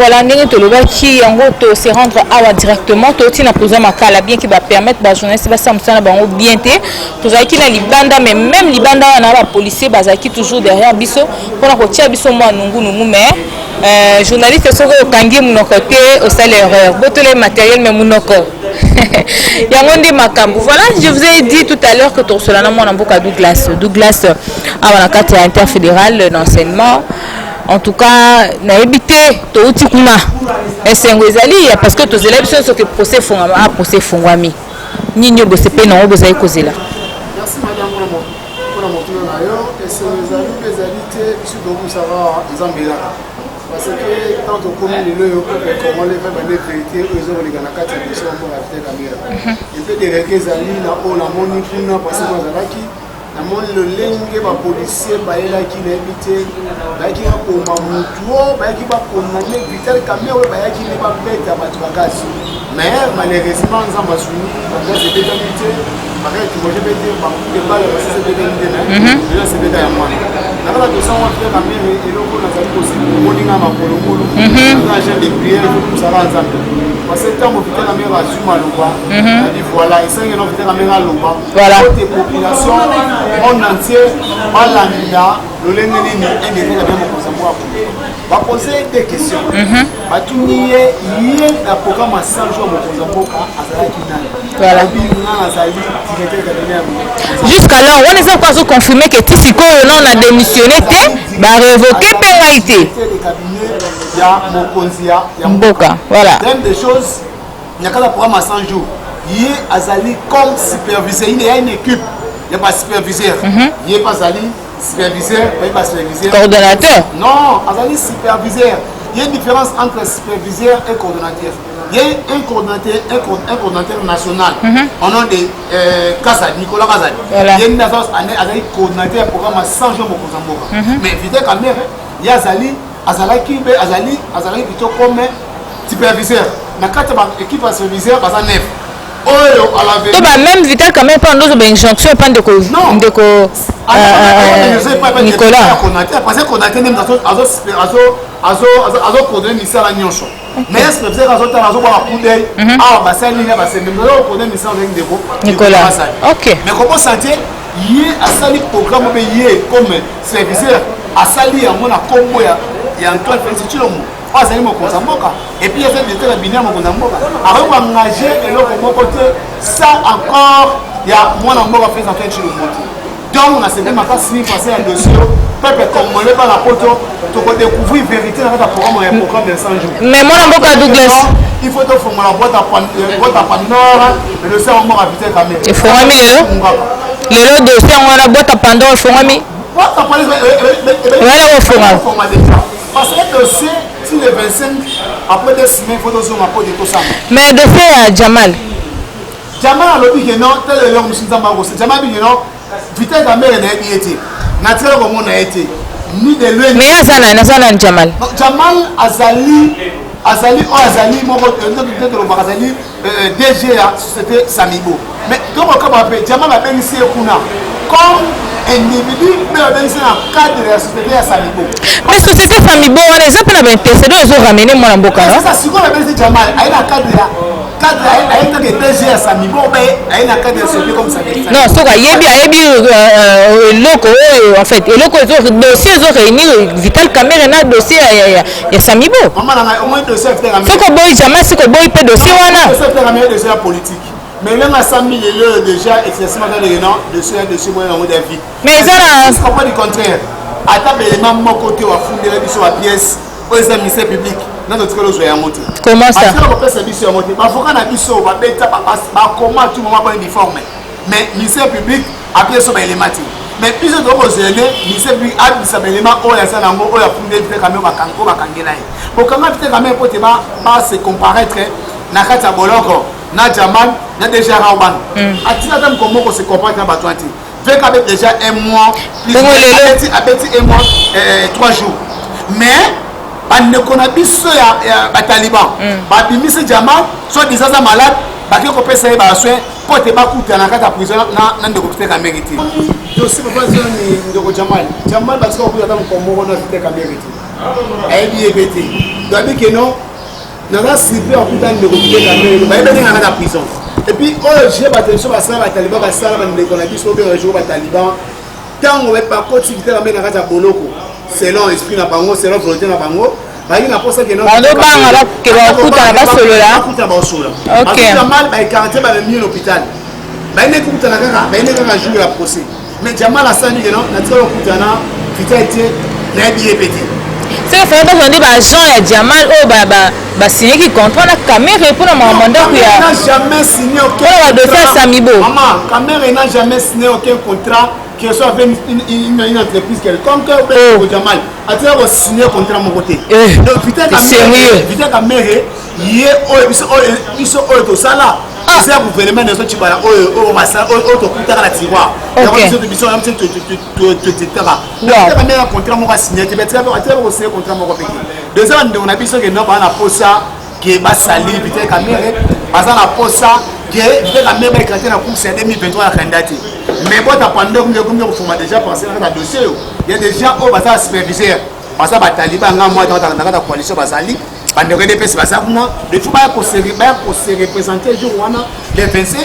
voilà ndenge tolobaki yango to se rendre awa directement toti na poser makala bien qui va permettre ba journaliste ba samsana bango bien te tozaki na libanda mais même libanda wana ba policier bazaki toujours derrière biso pona ko tia biso mo nungu mais journaliste soko okangi munoko te au sale erreur botole matériel mais munoko yango ndi makambo voilà je vous ai dit tout à l'heure que to cela na mona mboka Douglas awa na carte interfédérale d'enseignement. En tout cas, na évité to uti kuna esengo ezali parce que to zela biso so que procès fongwami ninyo bo sepe na obo zai kozela. Merci madame pour la moto na yo ezali te biso do kusara ezambela parce que tant que comme le yo comment les faire des vérités eux ont les gana kati biso pour la tête caméra il fait des requêtes ali na o na moni kuna parce que bazalaki na moni le lenge ba policier ba elaki na ebité ba ki ko mamutuo ba ki ba condamné Vital Kamerhe ba ki ne ba beta ba tubakasi mais malheureusement ça m'a souni parce que c'était habité parce que moi j'ai été ba de balle parce que c'était une demain là c'est déjà moi na la question on fait Kamerhe et le ko na zali aussi moni na makolo molo na agent de prière tout ça va ensemble parce que tant Vital Kamerhe a su maluba dit voilà et ça il a Vital Kamerhe loba voilà côté population monde entier balanda le lengeni ni indépendant de mon conseil va poser des questions batuniye yé na programme à 100 jours mon conseil à voilà jusqu'alors on est encore confirmé que Tisiko non a démissionné ba révoqué pénalité il y a mon conseil ya mboka voilà même des choses il y a quand programme à 100 jours yé azali comme superviseur il y a une équipe. Il n'y a pas superviseur. Il n'y a pas superviseur, il n'y a pas superviseur. Coordonnateur? Non, il y a superviseur. Il y a une différence entre superviseur et coordonnateur. Il y a un coordonnateur national. Au nom de Nicolas Kazadi. Voilà. Il y a une coordonnateur programme à 100 jours pour Zamboka. Mais Vital Kamerhe, il y a Azali plutôt comme superviseur. Dans la équipe de superviseur, il y a 9. To ba même Vital Kamerhe pas ndozo ba injonction pas ndeko Nicolas parce que Konaté même azo coordonner ministère la nyonso mais est-ce que azo ba kudei ba sali na ba sembe no coordonner ministère avec ndeko Nicolas OK mais comment sentir yé asali programme be yé comme serviteur asali ya mona kombo ya Antoine Félix Tshilombo azali mokonzi mboka et puis il fait des terres binaires mokonzi mboka avant d'engager eloko moko te ça encore ya mwana mboka fait Antoine Tshilombo donc on a senti ma face ni passer un dossier peuple congolais par la poto to découvrir vérité dans le programme de 100 jours mais mwana mboka Douglas il faut te former la boîte à Pandore mais le sang mort à Vital Kamerhe il faut ramener le dossier on la boîte à Pandore il faut ramener boîte à Pandore voilà au fond parce que le dossier si le 25 après des semaines il faut dossier on a pas de tout ça mais dossier à Jamal a lobby que non tel le musinza mako Jamal bi non Vital Kamerhe na été naturel comme on a été ni de loin mais azana Jamal azali moko azali DG la société Samibo mais donc comme appelle Jamal a bénéficié kuna comme individu mais a bénéficié dans cadre de la société à Samibo mais société Samibo on les a pas intercédé ils ont ramené moi mboka c'est ça si on a bénéficié Jamal a une cadre a une DG à Samibo mais a une cadre de société comme ça non so ka yebi loko en fait et loko dossier ils ont réuni Vital Kamerhe na dossier ya Samibo maman na au moins dossier Vital Kamerhe soko boy Jamal siko boy pe dossier wana dossier Vital Kamerhe dossier politique mais là à 100 000 euros déjà excessivement dans les non dossier moi dans de vie mais ça là c'est pas du contraire attends élément mon côté wa fondé la sur la pièce pour les ministère public dans notre colosse ya monter comment ça on peut service ya monter ba foka na biso ba beta ba comment tout moment pas uniforme mais ministère public a pièce sur élément mais plus de gros élèves ministère public a bisa élément o ya sana ngo o ya fondé Vital Kamerhe ba kango ba kangela pour comment Vital Kamerhe pour te ba se comparaître na kata boloko na Jamal na déjà Rawan atina tam comment on se compare na batwanti fait avec déjà un mois plus un mois 3 jours mais bande kona biso ya bataliban ba bimisi Jamal soit disant malade ba ke ko pesa ba soin pour te ba kuta na kata prison na ndeko Vital Kamerhe ti dossier ba zone ndeko Jamal ba ko kuta tam ko mo na Vital Kamerhe ti ayebi ebete doit que non naza slipe akuta ndeko kiteka bayebeni nga na prison et puis oyo je bateso basala bataliban basala bandeko na biso obenga jour bataliban ntango bakoti kiteka mbe na kati ya boloko selon esprit na bango selon volonté na bango bayi na posa ke non bandobanga bakuta na basolola bakuta basola bakuta mal baekarante bamemi l'hôpital bayine kukutana kaka jour ya procès mais jamal asani ke non natika bakutana vita ete nayebi ye pete c'est que fait que on dit agent ya Jamal oh signé qui contrat na caméra pour na mandat ku ya n'a jamais signé aucun contrat dossier Samibo maman caméra n'a jamais signé aucun contrat qui soit avec une entreprise quelconque au Jamal a dit qu'on signé contrat mon côté donc vite caméra yé ils sont au sala c'est un gouvernement de ce type là au massa au tokuta la tiroir donc ils ont des missions même tu caméra contrat mon signé tu vas au signé contrat mon côté deuxième on a besoin que non on a posa que ba sali vite caméra bazan la posa que vite caméra éclaté na course 2023 à candidate mais bon pendant que vous déjà pensé dans le dossier il y a des gens au bazar superviseur parce que ba taliban nga moi dans la coalition bazali bande de pèse bazakuna le faut pas qu'on se représenter jour wana les 25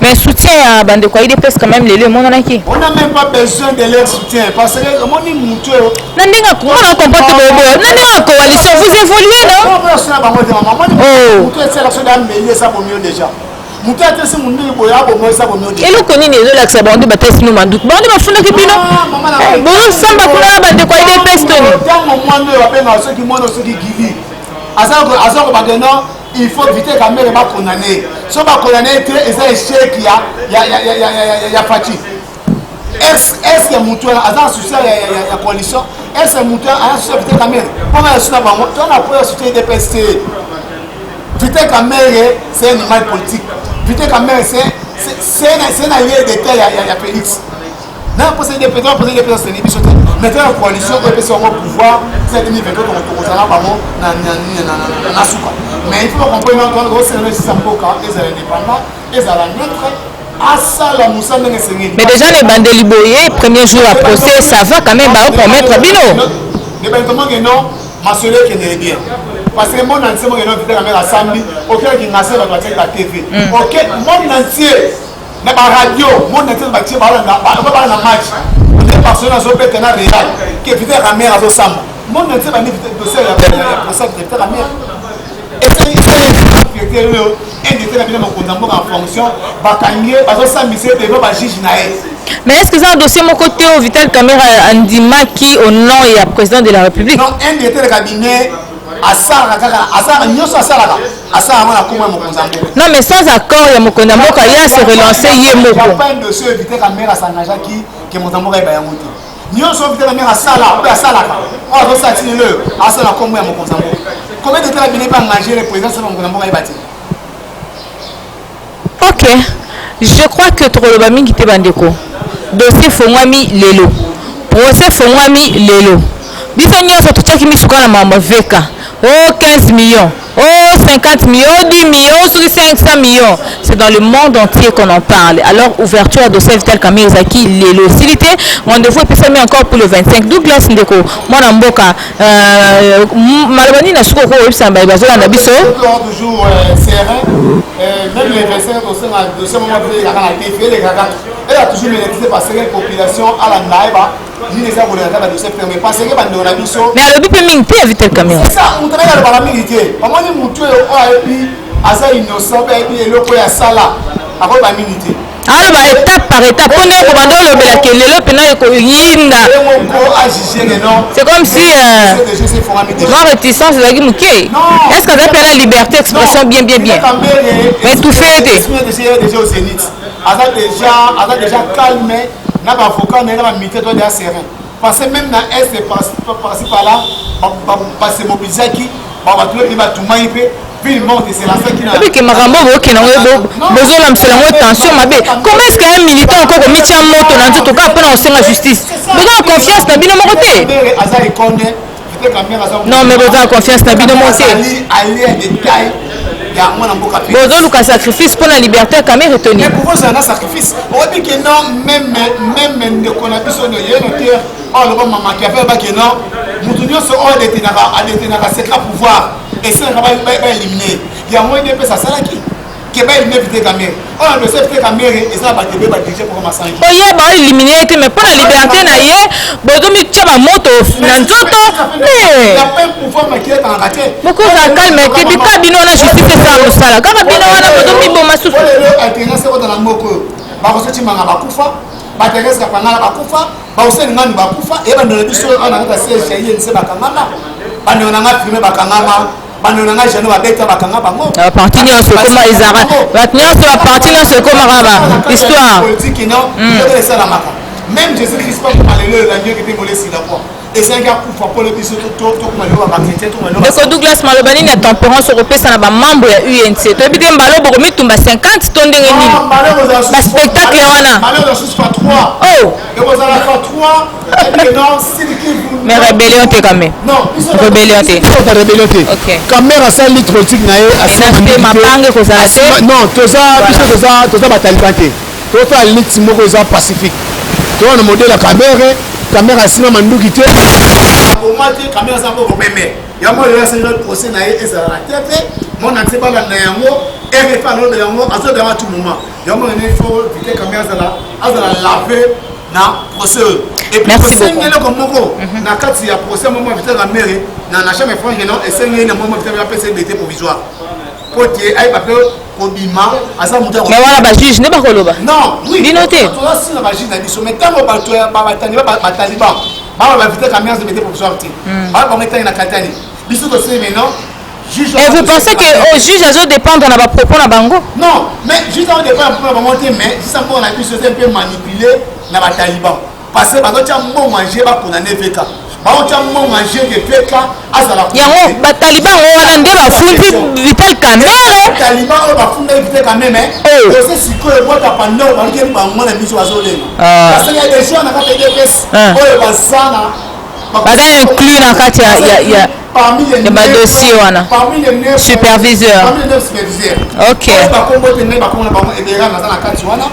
mais soutien à bande quoi il pèse quand même les monde on a qui on n'a même pas besoin de leur soutien parce que mon ni muto nandinga ko on comporte bobo nandinga coalition vous évoluez non oh muto c'est la chose d'améliorer ça pour mieux déjà muto a tesi mundi boya bo moi ça pour mieux déjà et le koni ne zo la ça bande batesi nous mandoute bande ba funda ki bino bon samba kuna bande quoi il pèse to ni dans mon monde va bien ceux qui monde ceux qui givi asa ko bagena il faut éviter quand même pas condamner so ba condamner et ça échec ya fati est-ce que mutu asa souci ya coalition est-ce que mutu a souci éviter quand même pour la souci ba on a pour souci des PST éviter quand même c'est un animal politique éviter quand même c'est un allié d'état ya Félix non pour ces des pétrole pour ces des pétrole c'est une bichotte maintenant la coalition peut se avoir pouvoir c'est 2023 on ça là vraiment na suka mais il faut comprendre que c'est le système boka et ça indépendant et ça la neutre à ça la moussa n'est pas mais déjà les bandes liboyé premier jour à procès ça va quand même ba promettre bino les bandes que non ma soeur qui est bien parce que mon entier mon non vite la mère samedi auquel qui n'a pas la TV OK mon entier na ba radio mon entier ba tie ba na match des personnes à zopé tena réel qui vite la mère à samba mon entier ba ni vite dossier ya procès de la mère et c'est un détail la bien mon condamnement en fonction ba kangé ba so misé de ba juge na mais est-ce que c'est un dossier mon côté au Vital Caméra Andima qui au nom et à président de la République non un détail le cabinet non mais sans accord il y a mon condamnement il y a se relancer il y a mon pas un dossier éviter la mère à s'engager qui que mon amour est bien monté nous sommes éviter la mère à sala à sala on va sortir le à sala comme moi mon condamnement combien de temps il pas engager le président sur mon condamnement est bâti ok je crois que trop le bami qui te bandeko dossier fongwami lelo procès fongwami lelo biso nyonso totiaki misuka na mama veka oh 15 millions, oh 50 millions, oh 10 millions, oh 500 millions. C'est dans le monde entier qu'on en parle. Alors, ouverture à dossier Vital Caméra Zaki, les localités. Rendez-vous et ça met encore pour le 25. Douglas Ndeko, moi Namboka, Malabani n'a pas de samba, il a biso. Toujours serein, même les 25 dossiers, elle a toujours maîtrisé parce que la population à la naïba. Mais alors, depuis minute, Vital Caméra. C'est ça, on travaille dans la milité. Comment on dit que et puis, asa innocent, et puis, le point à ça là, après la milité. Alors, étape par étape, on est commandant le Belake, le pénal c'est comme si grand réticence de la Guimouké. Est-ce qu'on appelle la liberté d'expression bien. Mais tout fait aider. Déjà au Zénith. Déjà calmé. N'a pas avocat, n'a pas militaire, toi déjà serein. Parce que même dans l'Est, par-ci par-là, passer mobiliser qui, va trouver qu'il va tout maïper. Comment est-ce qu'un militant encore mis en moto dans tout cas pour lancer la justice? Vous avez confiance dans Bino Mokoté? Non, mais vous avez confiance dans Bino Mokoté. ya mwana mboka pe bozo luka sacrifice pour la liberté ya Camere retenu mais pour ça na sacrifice on dit que non même de qu'on a besoin de yénoter oh le maman qui a fait ba que non mutu nyonso o detenaka secret pouvoir et ça va éliminer il y a moins de personnes ça là qui va éliminer vite Camere on a le vite Camere et ça va te ba dirige pour commencer oye ba éliminer te mais pour la liberté na ye bozo mi tchaba moto na nzoto mais la peine pouvoir maquiller dans la tête beaucoup ça calme te bika bino na justice ça musala kaka bino wana bozo mi boma sufu le alternance dans la moko ba ko soti manga bakufa ba teresa pangala bakufa ba useni ngani bakufa e ba ndona biso ana kata CGI nse bakangama ba ndona nga filmer bakangama ba ndona nga jeno ba beta bakanga bango a partir de ce comment ils arrêtent maintenant c'est à partir de ce comment raba histoire politique non de ça la maka même Jésus-Christ pas parler le la Dieu qui était molé sur la croix et c'est un gars pour le biso to kuma lo ba chrétien to malo le Douglas Malobani na tempérance européenne na ba membre ya UNC to bidem balo boko mitumba 50 tonnes de nini ba spectacle wana malheur sous 3 oh et vous allez faire 3 et non si qui vous mais rébellion te quand même non rébellion te rébellion te OK caméra ça litre politique na et ma banque ko ça non toza bataliban te to fa lit moko za pacifique to na modèle la caméra sina manduki te au moins caméra ça ko bembe ya mo le c'est notre procès na et ça la tête mon accès pas la na yango et refa no de yango azo de tout moment ya mo ne faut vite caméra ça là azala laver na procès et puis procès ngene ko moko na kati ya procès moment vite la mairie na na jamais franc non et c'est ngene moment vite la PCBT provisoire pour que ay papier obima asa muta mais voilà ba juge ne ba koloba non oui binoté to la si na ba juge na biso mais tango ba to ba batani ba taliban ba vite caméra de BT provisoire ti ba mettre na katani biso to c'est maintenant. Et vous pensez que au juge ça dépendre de la propos na bango? Non, mais juste on dépend pour la monter mais si ça on a pu se un peu manipuler na ba taliban parce que ba to bon manger ba condamner VK. Ba on bon manger que VK azala. Yango ba taliban wana nde ba fundi Vital Kamerhe. Taliban o ba fundi Vital Kamerhe mais c'est ce que moi ta pendant ba ngi ba ngona biso bazole. Parce que il y a des gens na kata DPS o ba sana ba inclus na kati ya parmi les dossiers wana superviseur parmi les 9 superviseurs OK ba kombo te ne ba kombo ba edera na na kati wana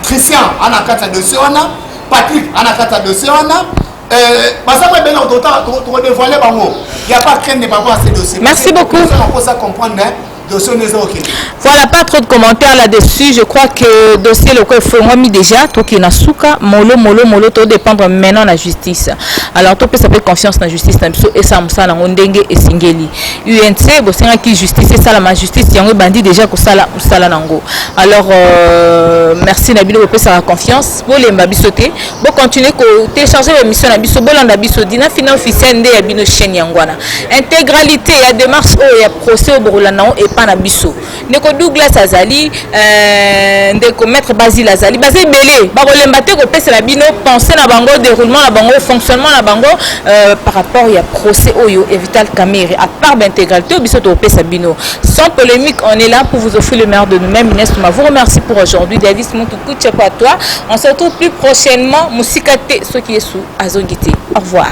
Christian ana kati dossier wana Patrick ana kati dossier wana basa ba bena to dévoiler bango il y a pas crainte de pas voir ces dossiers. Merci beaucoup. On peut ça comprendre voilà, pas trop de commentaires là-dessus. Je crois que le dossier le faut remis déjà. Toi qui nasuka molo tout dépendre maintenant de la justice. Alors toi ça fait confiance dans la justice et ça me ça ndenge et singeli. UNC bosenga qui justice et ça la justice yango bandi déjà ko sala nango. Alors merci Nabilo pour sa confiance. Bo lemba bisoté. Bo continuer ko télécharger l'émission na biso bolanda biso dina final officiel ndé ya bino chaîne yangwana. Intégralité ya démarche il y a procès au Borolana et pas na biso ndeko Douglas azali ndeko maître Basile azali bazé belé ba kolemba te ko pesa la bino penser na bango déroulement na bango fonctionnement na bango par rapport ya procès oyo Vital Kamerhe à part d'intégralité biso to pesa bino sans polémique. On est là pour vous offrir le meilleur de nous-mêmes. Inès Touma vous remercie pour aujourd'hui. Davis Moutoukou tchèpo à toi. On se retrouve plus prochainement Mousikate ce qui est sous Azongité. Au revoir.